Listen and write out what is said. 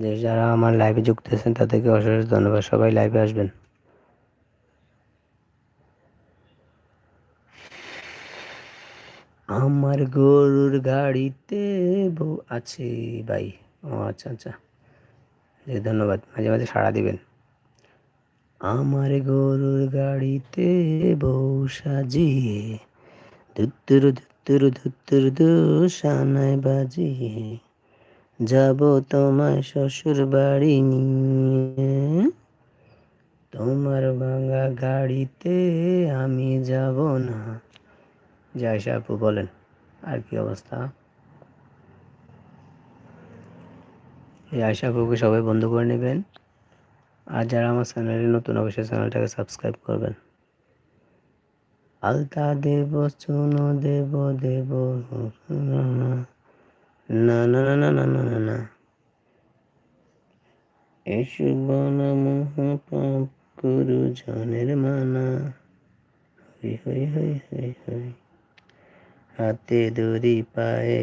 যে যারা আমার লাইভে যুক্ত আছেন তাদেরকে অশেষ ধন্যবাদ। সবাই লাইভে আসবেন। আমার গরুর গাড়িতে বউ আছে ভাই। ও আচ্ছা আচ্ছা, ধন্যবাদ, মাঝে মাঝে সাড়া দিবেন। আমার গরুর গাড়িতে বউ সাজিয়ে ধুত্তুর ধুত্তুর ধুত্তুর সানায় বাজিয়ে যাব তোমার শ্বশুর বাড়ি নিয়ে। তোমার ভাঙা গাড়িতে আমি যাব না। জয় আপু, বলেন আর কি অবস্থা? এই আয়সা আপুকে সবাই বন্ধ করে নেবেন। আর যারা আমার চ্যানেলে নতুন, অবশ্যই চ্যানেলটাকে সাবস্ক্রাইব করবেন। আলতা দেব, চুনো দেব, দেব না না না না না না না না না, এসব বলা মহাপাপ, গুরুজনের মানা। হই হই হই হই হই, হাতে দড়ি পায়ে